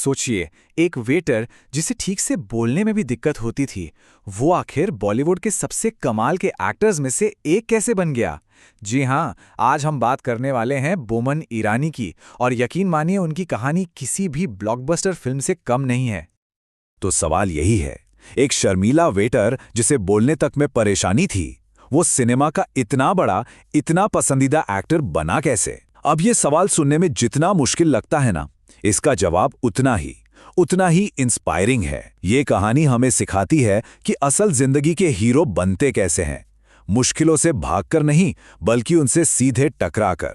सोचिए, एक वेटर जिसे ठीक से बोलने में भी दिक्कत होती थी, वो आखिर बॉलीवुड के सबसे कमाल के एक्टर्स में से एक कैसे बन गया? जी हाँ, आज हम बात करने वाले हैं बोमन ईरानी की, और यकीन मानिए उनकी कहानी किसी भी ब्लॉकबस्टर फिल्म से कम नहीं है। तो सवाल यही है, एक शर्मीला वेटर जिसे बोलने तक में परेशानी थी, वो सिनेमा का इतना बड़ा, इतना पसंदीदा एक्टर बना कैसे? अब ये सवाल सुनने में जितना मुश्किल लगता है ना, इसका जवाब उतना ही इंस्पायरिंग है। ये कहानी हमें सिखाती है कि असल जिंदगी के हीरो बनते कैसे हैं, मुश्किलों से भागकर नहीं, बल्कि उनसे सीधे टकराकर।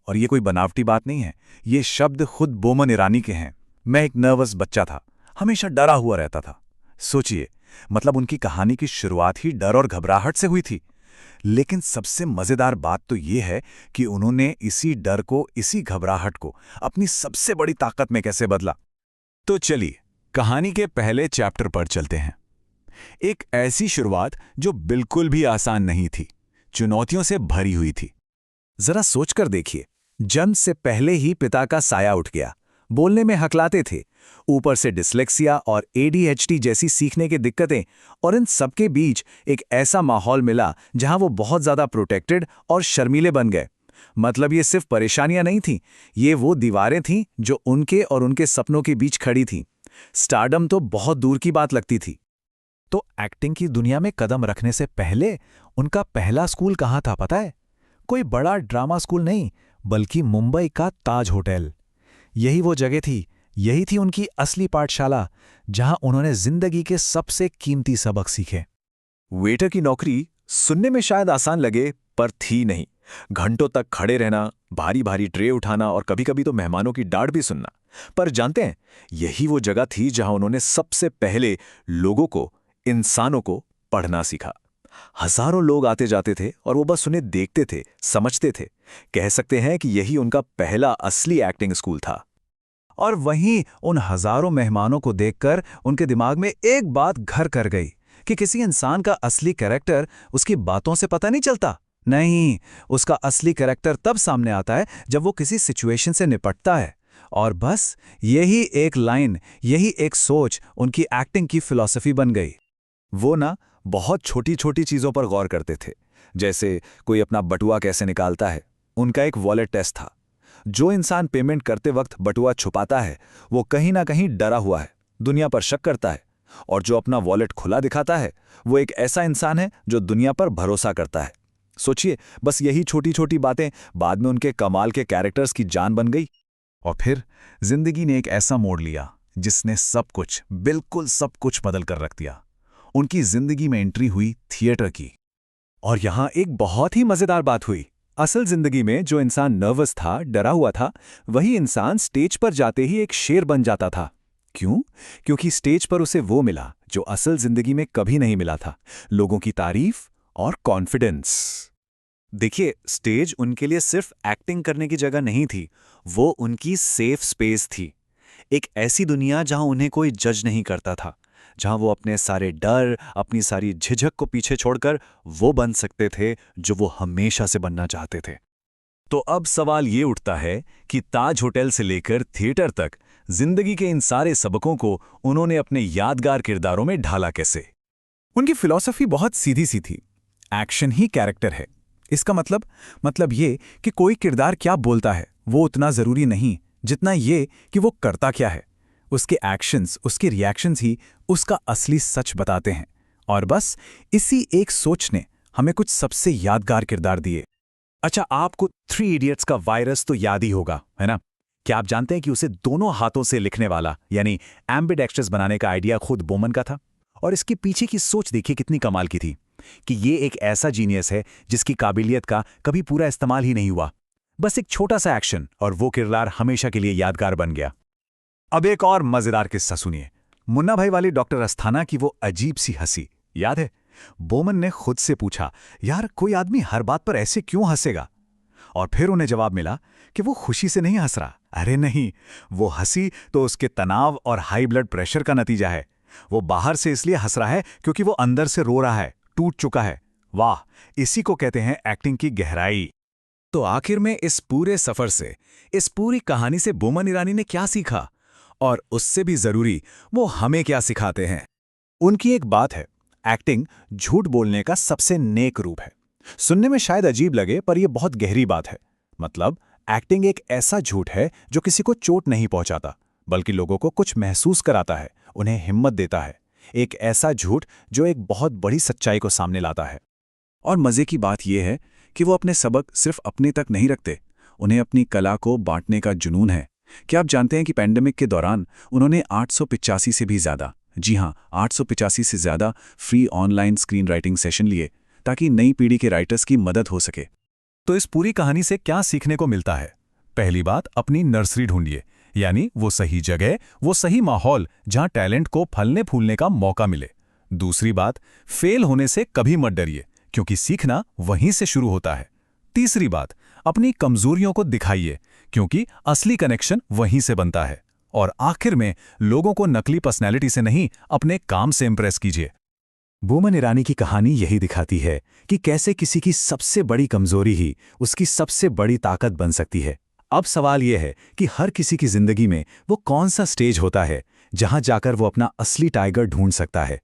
और ये कोई बनावटी बात नहीं है, ये शब्द खुद बोमन ईरानी के हैं। मैं एक नर्वस बच्चा था, हमेशा डरा हुआ रहता था। सोचिए, मतलब उनकी कहानी की शुरुआत ही डर और घबराहट से हुई थी। लेकिन सबसे मजेदार बात तो ये है कि उन्होंने इसी डर को, इसी घबराहट को अपनी सबसे बड़ी ताकत में कैसे बदला। तो चलिए, कहानी के पहले चैप्टर पर चलते हैं। एक ऐसी शुरुआत जो बिल्कुल भी आसान नहीं थी, चुनौतियों से भरी हुई थी। जरा सोचकर देखिए, जन्म से पहले ही पिता का साया उठ गया, बोलने में हकलाते थे, ऊपर से डिस्लेक्सिया और ADHD जैसी सीखने की दिक्कतें, और इन सबके बीच एक ऐसा माहौल मिला जहां वो बहुत ज्यादा प्रोटेक्टेड और शर्मीले बन गए। मतलब ये सिर्फ परेशानियां नहीं थीं, ये वो दीवारें थीं जो उनके और उनके सपनों के बीच खड़ी थीं। स्टारडम तो बहुत दूर की बात लगती थी। तो एक्टिंग की दुनिया में कदम रखने से पहले उनका पहला स्कूल कहाँ था पता है? कोई बड़ा ड्रामा स्कूल नहीं, बल्कि मुंबई का ताज होटल। यही वो जगह थी, यही थी उनकी असली पाठशाला, जहां उन्होंने जिंदगी के सबसे कीमती सबक सीखे। वेटर की नौकरी सुनने में शायद आसान लगे, पर थी नहीं। घंटों तक खड़े रहना, भारी भारी ट्रे उठाना और कभी-कभी तो मेहमानों की डांट भी सुनना। पर जानते हैं, यही वो जगह थी जहां उन्होंने सबसे पहले लोगों को, इंसानों को पढ़ना सीखा। हजारों लोग आते जाते थे और वो बस उन्हें देखते थे, समझते थे। कह सकते हैं कि यही उनका पहला असली एक्टिंग स्कूल था। और वहीं उन हजारों मेहमानों को देखकर उनके दिमाग में एक बात घर कर गई कि किसी इंसान का असली कैरेक्टर उसकी बातों से पता नहीं चलता। नहीं, उसका असली कैरेक्टर तब सामने आता है जब वो किसी सिचुएशन से निपटता है। और बस यही एक लाइन, यही एक सोच उनकी एक्टिंग की फिलॉसफी बन गई। वो ना बहुत छोटी छोटी चीजों पर गौर करते थे, जैसे कोई अपना बटुआ कैसे निकालता है। उनका एक वॉलेट टेस्ट था। जो इंसान पेमेंट करते वक्त बटुआ छुपाता है, वो कहीं ना कहीं डरा हुआ है, दुनिया पर शक करता है। और जो अपना वॉलेट खुला दिखाता है, वो एक ऐसा इंसान है जो दुनिया पर भरोसा करता है। सोचिए, बस यही छोटी छोटी बातें बाद में उनके कमाल के कैरेक्टर्स की जान बन गई। और फिर जिंदगी ने एक ऐसा मोड़ लिया जिसने सब कुछ, बिल्कुल सब कुछ बदल कर रख दिया। उनकी जिंदगी में एंट्री हुई थिएटर की। और यहां एक बहुत ही मजेदार बात हुई। असल जिंदगी में जो इंसान नर्वस था, डरा हुआ था, वही इंसान स्टेज पर जाते ही एक शेर बन जाता था। क्यों? क्योंकि स्टेज पर उसे वो मिला जो असल जिंदगी में कभी नहीं मिला था, लोगों की तारीफ और कॉन्फिडेंस। देखिए, स्टेज उनके लिए सिर्फ एक्टिंग करने की जगह नहीं थी, वो उनकी सेफ स्पेस थी। एक ऐसी दुनिया जहां उन्हें कोई जज नहीं करता था, जहां वो अपने सारे डर, अपनी सारी झिझक को पीछे छोड़कर वो बन सकते थे जो वो हमेशा से बनना चाहते थे। तो अब सवाल ये उठता है कि ताज होटल से लेकर थिएटर तक जिंदगी के इन सारे सबकों को उन्होंने अपने यादगार किरदारों में ढाला कैसे? उनकी फिलॉसफी बहुत सीधी सी थी, एक्शन ही कैरेक्टर है। इसका मतलब ये कि कोई किरदार क्या बोलता है वो उतना जरूरी नहीं जितना ये कि वो करता क्या है। उसके एक्शंस, उसके रिएक्शंस ही उसका असली सच बताते हैं। और बस इसी एक सोच ने हमें कुछ सबसे यादगार किरदार दिए। अच्छा, आपको 3 इडियट्स का वायरस तो याद ही होगा, है ना? क्या आप जानते हैं कि उसे दोनों हाथों से लिखने वाला, यानी एम्बिडेक्स्ट्रस बनाने का आइडिया खुद बोमन का था? और इसके पीछे की सोच देखिए कितनी कमाल की थी, कि ये एक ऐसा जीनियस है जिसकी काबिलियत का कभी पूरा इस्तेमाल ही नहीं हुआ। बस एक छोटा सा एक्शन और वो किरदार हमेशा के लिए यादगार बन गया। अब एक और मजेदार किस्सा सुनिए। मुन्ना भाई वाली डॉक्टर अस्थाना की वो अजीब सी हंसी याद है? बोमन ने खुद से पूछा, यार कोई आदमी हर बात पर ऐसे क्यों हंसेगा? और फिर उन्हें जवाब मिला कि वो खुशी से नहीं हंस रहा। अरे नहीं, वो हंसी तो उसके तनाव और हाई ब्लड प्रेशर का नतीजा है। वो बाहर से इसलिए हंस रहा है क्योंकि वो अंदर से रो रहा है, टूट चुका है। वाह, इसी को कहते हैं एक्टिंग की गहराई। तो आखिर में इस पूरे सफर से, इस पूरी कहानी से बोमन ईरानी ने क्या सीखा? और उससे भी जरूरी, वो हमें क्या सिखाते हैं। उनकी एक बात है, एक्टिंग झूठ बोलने का सबसे नेक रूप है। सुनने में शायद अजीब लगे, पर यह बहुत गहरी बात है। मतलब एक्टिंग एक ऐसा झूठ है जो किसी को चोट नहीं पहुंचाता, बल्कि लोगों को कुछ महसूस कराता है, उन्हें हिम्मत देता है। एक ऐसा झूठ जो एक बहुत बड़ी सच्चाई को सामने लाता है। और मजे की बात यह है कि वो अपने सबक सिर्फ अपने तक नहीं रखते, उन्हें अपनी कला को बांटने का जुनून है। क्या आप जानते हैं कि पैंडेमिक के दौरान उन्होंने 885 से भी ज्यादा, जी हाँ, 885 से ज्यादा free online screen writing session लिए, ताकि नई पीढ़ी के राइटर्स की मदद हो सके। तो इस पूरी कहानी से क्या सीखने को मिलता है? पहली बात, अपनी नर्सरी ढूंढिए, यानी वो सही जगह, वो सही माहौल जहां टैलेंट को फलने फूलने का मौका मिले। दूसरी बात, फेल होने से कभी मत डरिए, क्योंकि सीखना वहीं से शुरू होता है। तीसरी बात, अपनी कमजोरियों को दिखाइए, क्योंकि असली कनेक्शन वहीं से बनता है। और आखिर में, लोगों को नकली पर्सनैलिटी से नहीं, अपने काम से इंप्रेस कीजिए। बोमन ईरानी की कहानी यही दिखाती है कि कैसे किसी की सबसे बड़ी कमजोरी ही उसकी सबसे बड़ी ताकत बन सकती है। अब सवाल यह है कि हर किसी की जिंदगी में वो कौन सा स्टेज होता है जहां जाकर वो अपना असली टाइगर ढूंढ सकता है।